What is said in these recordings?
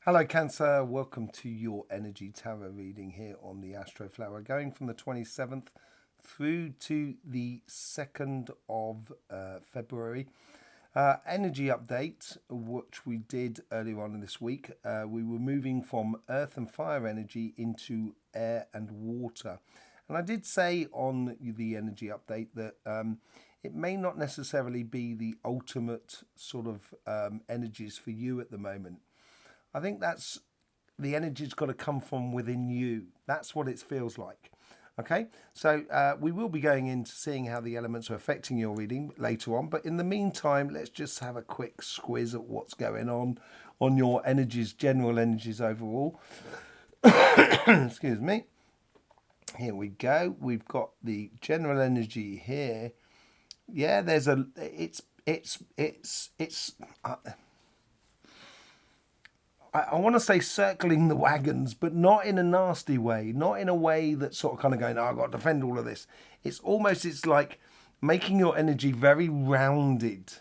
Hello, Cancer. Welcome to your energy tarot reading here on the Astroflower, going from the 27th through to the 2nd of February. Energy update, which we did earlier on in this week. We were moving from earth and fire energy into air and water. And I did say on the energy update that it may not necessarily be the ultimate sort of energies for you at the moment. I think that's the energy's got to come from within you. That's what it feels like. Okay, so we will be going into seeing how the elements are affecting your reading later on. But in the meantime, let's just have a quick squiz at what's going on your energies, general energies overall. Excuse me. Here we go. We've got the general energy here. Yeah, there's a. It's. I want to say circling the wagons, but not in a nasty way, not in a way that's sort of kind of going, oh, I've got to defend all of this. It's like making your energy very rounded,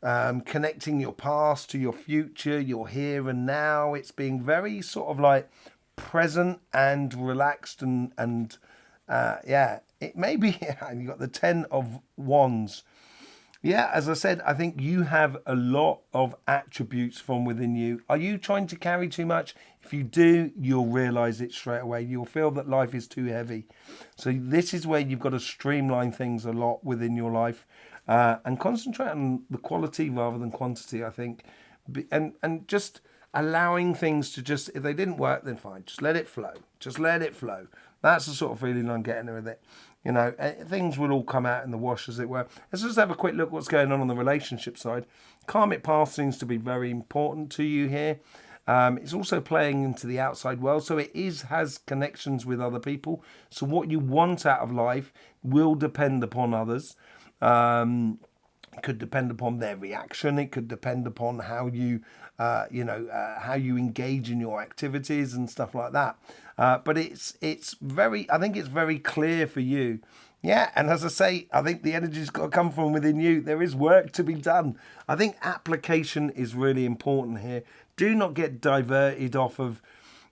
connecting your past to your future, your here and now. It's being very sort of like present and relaxed and yeah, it may be, you've got the 10 of Wands. Yeah, as I said, I think you have a lot of attributes from within you. Are you trying to carry too much? If you do, you'll realize it straight away. You'll feel that life is too heavy. So this is where you've got to streamline things a lot within your life and concentrate on the quality rather than quantity, I think. And just allowing things to just, if they didn't work, then fine. Just let it flow. Just let it flow. That's the sort of feeling I'm getting with it. You know, things will all come out in the wash, as it were. Let's just have a quick look what's going on the relationship side. Karmic path seems to be very important to you here. It's also playing into the outside world, so has connections with other people. So what you want out of life will depend upon others. It could depend upon their reaction. It could depend upon how you, how you engage in your activities and stuff like that. But it's very, I think it's very clear for you. Yeah, and as I say, I think the energy's got to come from within you. There is work to be done. I think application is really important here. Do not get diverted off of,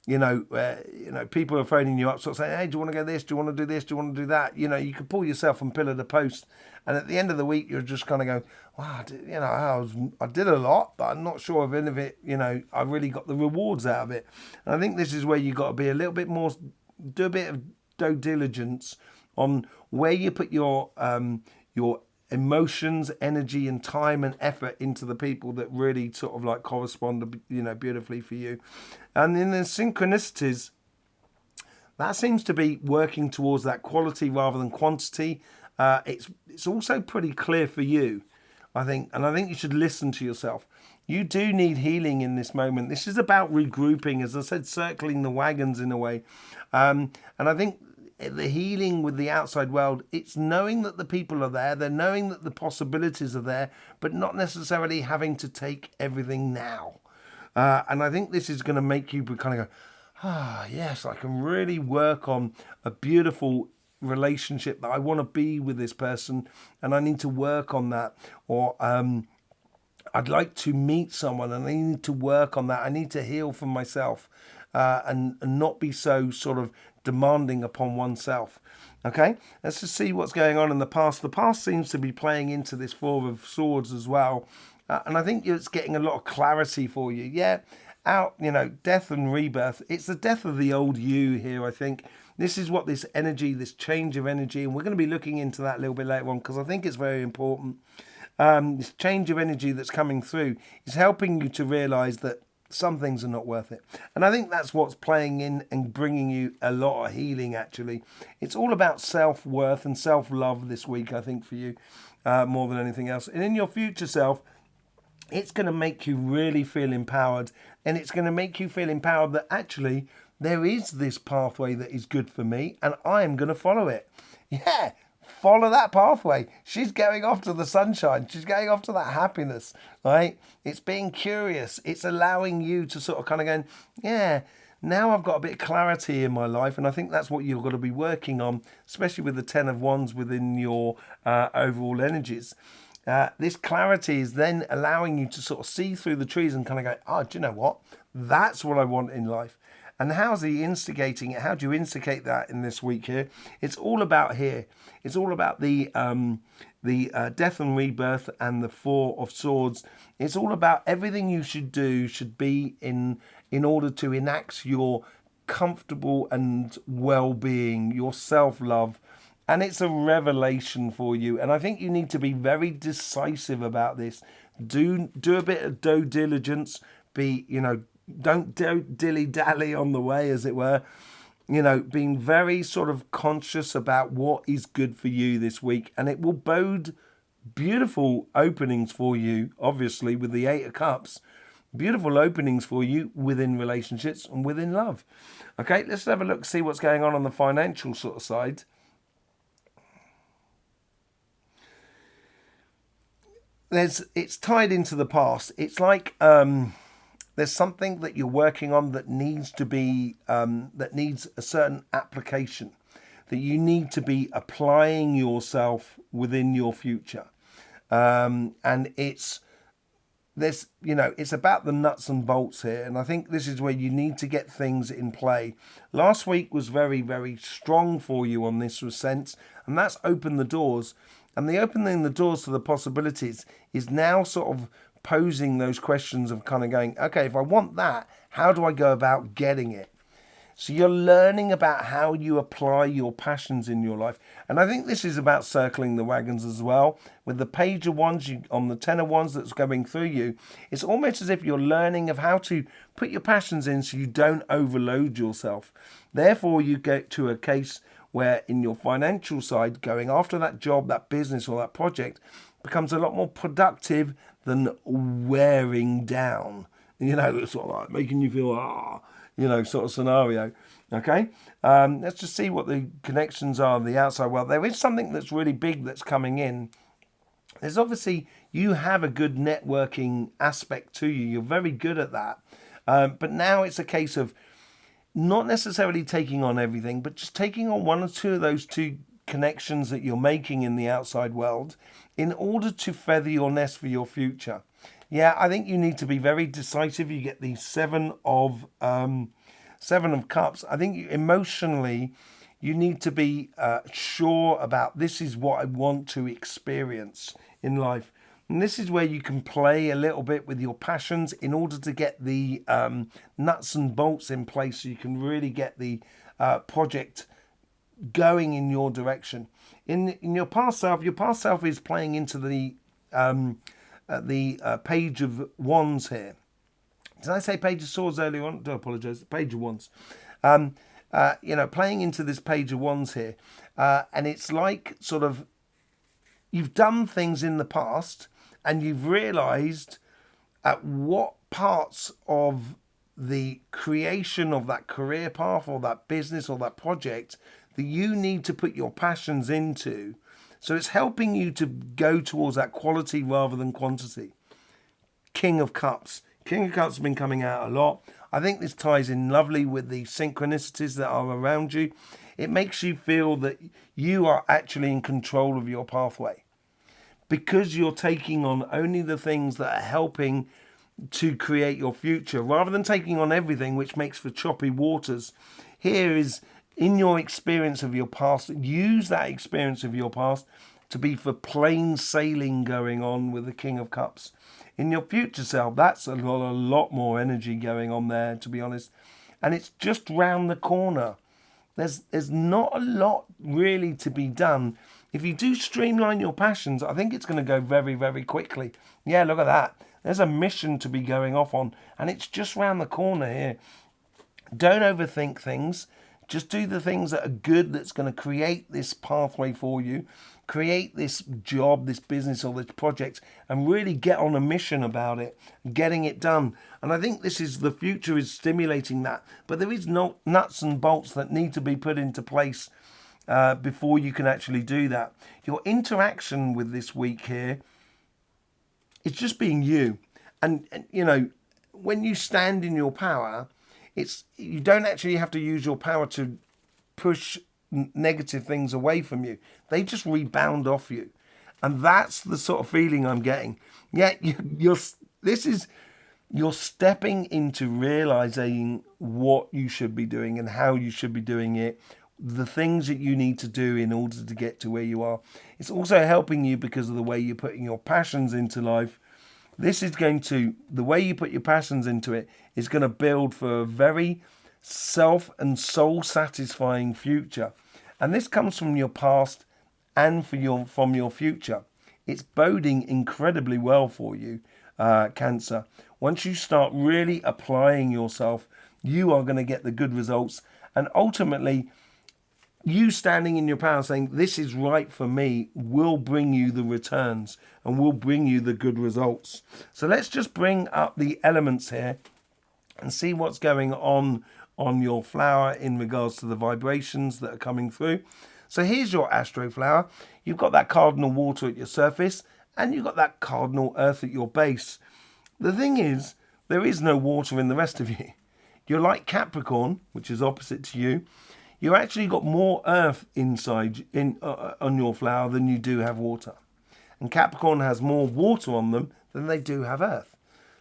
people are phoning you up, sort of saying, hey, do you want to go this? Do you want to do this? Do you want to do that? You know, you can pull yourself from pillar to post. And at the end of the week, you're just kind of going, wow, I did a lot, but I'm not sure if any of it, I really got the rewards out of it. And I think this is where you've got to be a little bit more, do a bit of due diligence on where you put your emotions, energy, and time and effort into the people that really sort of like correspond, beautifully for you. And in the synchronicities, that seems to be working towards that quality rather than quantity. It's also pretty clear for you, I think, and I think you should listen to yourself. You do need healing in this moment. This is about regrouping, as I said, circling the wagons in a way. And I think the healing with the outside world, it's knowing that the people are there, they're knowing that the possibilities are there, but not necessarily having to take everything now. And I think this is going to make you kind of go, yes, I can really work on a beautiful relationship that I want to be with this person and I need to work on that. Or I'd like to meet someone and I need to work on that. I need to heal from myself and not be so sort of demanding upon oneself. Okay, let's just see what's going on in the past. The past seems to be playing into this Four of Swords as well. And I think it's getting a lot of clarity for you. Yeah, death and rebirth. It's the death of the old you here, I think. This is what this energy, this change of energy, and we're going to be looking into that a little bit later on because I think it's very important. This change of energy that's coming through is helping you to realise that some things are not worth it. And I think that's what's playing in and bringing you a lot of healing, actually. It's all about self-worth and self-love this week, I think, for you, more than anything else. And in your future self, it's going to make you really feel empowered, and it's going to make you feel empowered that actually there is this pathway that is good for me and I am going to follow it. Yeah, follow that pathway. She's going off to the sunshine. She's going off to that happiness, right? It's being curious. It's allowing you to sort of kind of going, yeah, now I've got a bit of clarity in my life, and I think that's what you've got to be working on, especially with the 10 of Wands within your overall energies. This clarity is then allowing you to sort of see through the trees and kind of go, oh, do you know what? That's what I want in life. And how's he instigating it? How do you instigate that in this week here? It's all about here. It's all about the death and rebirth and the Four of Swords. It's all about everything you should do should be in order to enact your comfortable and well-being, your self-love. And it's a revelation for you. And I think you need to be very decisive about this. Do a bit of due diligence. Don't dilly-dally on the way, as it were. Being very sort of conscious about what is good for you this week. And it will bode beautiful openings for you, obviously, with the Eight of Cups. Beautiful openings for you within relationships and within love. Okay, let's have a look, see what's going on the financial sort of side. It's tied into the past. It's like there's something that you're working on that needs to be that needs a certain application, that you need to be applying yourself within your future, and it's about the nuts and bolts here. And I think this is where you need to get things in play. Last week was very, very strong for you on this sense, and that's opened the doors. And the opening the doors to the possibilities is now sort of posing those questions of kind of going, okay, if I want that, how do I go about getting it? So you're learning about how you apply your passions in your life. And I think this is about circling the wagons as well. With the Page of Wands, on the Ten of Wands that's going through you, it's almost as if you're learning of how to put your passions in so you don't overload yourself. Therefore, you get to a case where in your financial side, going after that job, that business or that project becomes a lot more productive than wearing down. It's sort of like making you feel, sort of scenario. Okay, let's just see what the connections are on the outside. Well, there is something that's really big that's coming in. There's obviously, you have a good networking aspect to you. You're very good at that. But now it's a case of not necessarily taking on everything, but just taking on one or two of those two connections that you're making in the outside world in order to feather your nest for your future. Yeah, I think you need to be very decisive. You get the Seven of Cups. I think emotionally, you need to be sure about this is what I want to experience in life. And this is where you can play a little bit with your passions in order to get the nuts and bolts in place so you can really get the project going in your direction. In your past self is playing into the Page of Wands here. Did I say Page of Swords earlier on? I do apologise. Page of Wands. Playing into this Page of Wands here. And it's like sort of you've done things in the past and you've realised at what parts of the creation of that career path or that business or that project that you need to put your passions into. So it's helping you to go towards that quality rather than quantity. King of Cups. King of Cups has been coming out a lot. I think this ties in lovely with the synchronicities that are around you. It makes you feel that you are actually in control of your pathway, because you're taking on only the things that are helping to create your future, rather than taking on everything, which makes for choppy waters. Here is, in your experience of your past, use that experience of your past to be for plain sailing going on with the King of Cups. In your future self, that's a lot more energy going on there, to be honest. And it's just round the corner. There's not a lot really to be done. If you do streamline your passions, I think it's going to go very, very quickly. Yeah, look at that. There's a mission to be going off on, and it's just round the corner here. Don't overthink things. Just do the things that are good, that's going to create this pathway for you, create this job, this business or this project, and really get on a mission about it, getting it done. And I think the future is stimulating that. But there is no nuts and bolts that need to be put into place before you can actually do that. Your interaction with this week here is just being you. And when you stand in your power, you don't actually have to use your power to push negative things away from you. They just rebound off you. And that's the sort of feeling I'm getting. Yeah, this is you're stepping into realizing what you should be doing and how you should be doing it, the things that you need to do in order to get to where you are. It's also helping you because of the way you're putting your passions into life. This is going to, the way you put your passions into it is going to build for a very self and soul satisfying future. And this comes from your past and from your future. It's boding incredibly well for you, Cancer. Once you start really applying yourself, you are going to get the good results. And ultimately, you standing in your power saying, this is right for me, will bring you the returns and will bring you the good results. So let's just bring up the elements here and see what's going on your flower in regards to the vibrations that are coming through. So here's your Astroflower. You've got that cardinal water at your surface and you've got that cardinal earth at your base. The thing is, there is no water in the rest of you. You're like Capricorn, which is opposite to you. You actually got more earth inside on your flower than you do have water. And Capricorn has more water on them than they do have earth.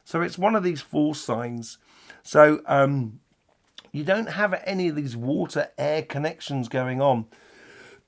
So it's one of these false signs. So you don't have any of these water-air connections going on.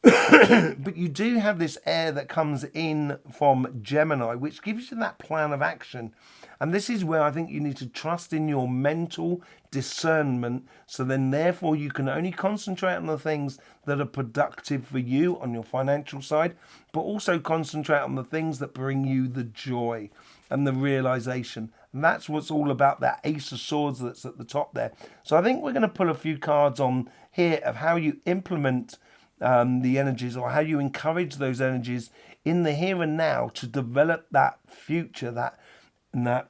But you do have this air that comes in from Gemini, which gives you that plan of action. And this is where I think you need to trust in your mental discernment. So then therefore you can only concentrate on the things that are productive for you on your financial side, but also concentrate on the things that bring you the joy and the realization. And that's what's all about, that Ace of Swords that's at the top there. So I think we're going to pull a few cards on here of how you implement the energies, or how you encourage those energies in the here and now to develop that future, that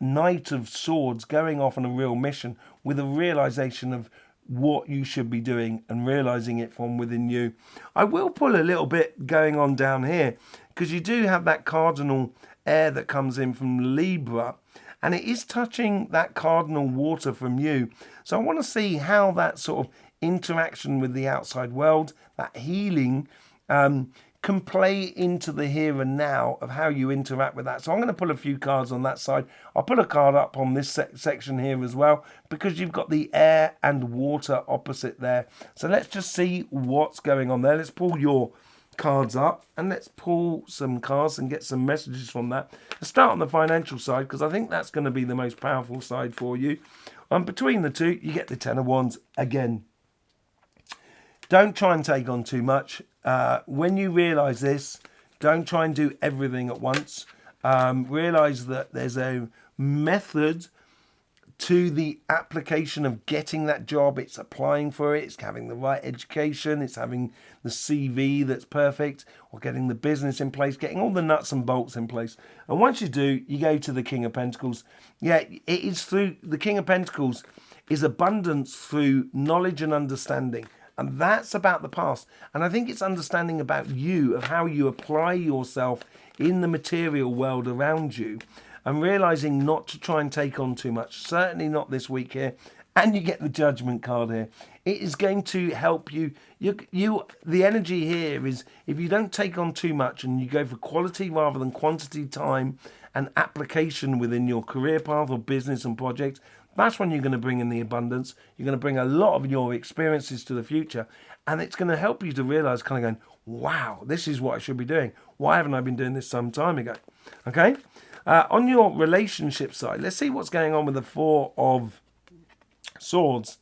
Knight of Swords going off on a real mission with a realization of what you should be doing and realizing it from within you. I will pull a little bit going on down here because you do have that cardinal air that comes in from Libra, and it is touching that cardinal water from you. So I want to see how that sort of interaction with the outside world, that healing, can play into the here and now of how you interact with that. So I'm going to pull a few cards on that side. I'll put a card up on this section here as well, because you've got the air and water opposite there. So let's just see what's going on there. Let's pull your cards up and let's pull some cards and get some messages from that. Let's start on the financial side, because I think that's going to be the most powerful side for you. Between the two, you get the Ten of Wands again. Don't try and take on too much. When you realise this, don't try and do everything at once. Realise that there's a method to the application of getting that job. It's applying for it. It's having the right education. It's having the CV that's perfect, or getting the business in place, getting all the nuts and bolts in place. And once you do, you go to the King of Pentacles. Yeah, it is through the King of Pentacles is abundance through knowledge and understanding. And that's about the past. And I think it's understanding about you, of how you apply yourself in the material world around you, and realizing not to try and take on too much. Certainly not this week here. And you get the Judgment card here. It is going to help you. The energy here is, if you don't take on too much and you go for quality rather than quantity time and application within your career path or business and project, that's when you're going to bring in the abundance. You're going to bring a lot of your experiences to the future, and it's going to help you to realize, kind of going, wow, this is what I should be doing. Why haven't I been doing this some time ago? Okay. On your relationship side, let's see what's going on with the Four of Swords.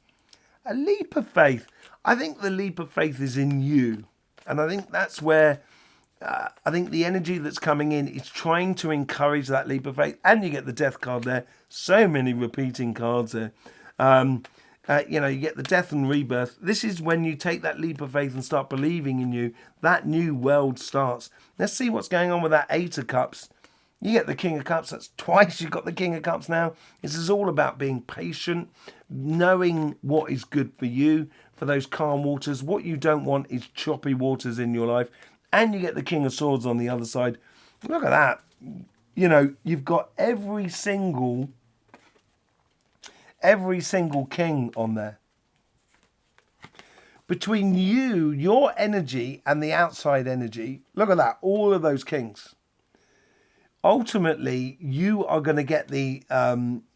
A leap of faith. I think the leap of faith is in you, and I think that's where I think the energy that's coming in is trying to encourage that leap of faith. And you get the Death card there. So many repeating cards there. You get the Death and Rebirth. This is when you take that leap of faith and start believing in you. That new world starts. Let's see what's going on with that Eight of Cups. You get the King of Cups. That's twice you've got the King of Cups now. This is all about being patient, knowing what is good for you, for those calm waters. What you don't want is choppy waters in your life. And you get the King of Swords on the other side. Look at that. You've got every single king on there. Between you, your energy, and the outside energy, look at that. All of those kings. Ultimately, you are going to get the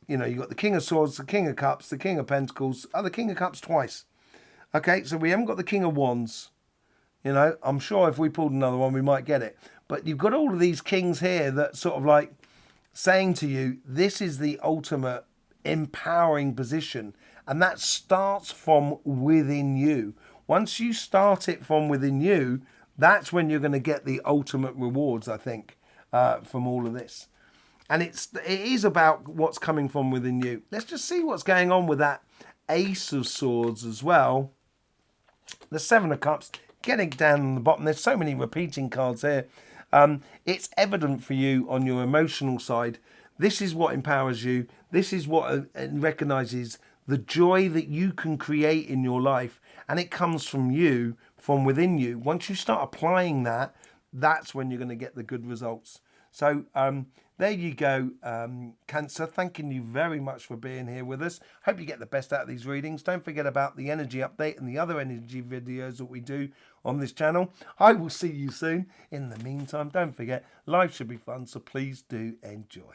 you know, you've got the King of Swords, the King of Cups, the King of Pentacles. Oh, the King of Cups twice. Okay, so we haven't got the King of Wands. You know, I'm sure if we pulled another one, we might get it. But you've got all of these kings here that sort of like saying to you, this is the ultimate empowering position. And that starts from within you. Once you start it from within you, that's when you're going to get the ultimate rewards, I think, from all of this. And it is about what's coming from within you. Let's just see what's going on with that Ace of Swords as well. The Seven of Cups, getting down on the bottom. There's so many repeating cards here. It's evident for you on your emotional side. This is what empowers you. This is what recognizes the joy that you can create in your life. And it comes from you, from within you. Once you start applying that, that's when you're going to get the good results. So there you go, Cancer. Thanking you very much for being here with us. Hope you get the best out of these readings. Don't forget about the energy update and the other energy videos that we do on this channel. I will see you soon. In the meantime, don't forget, life should be fun, so please do enjoy.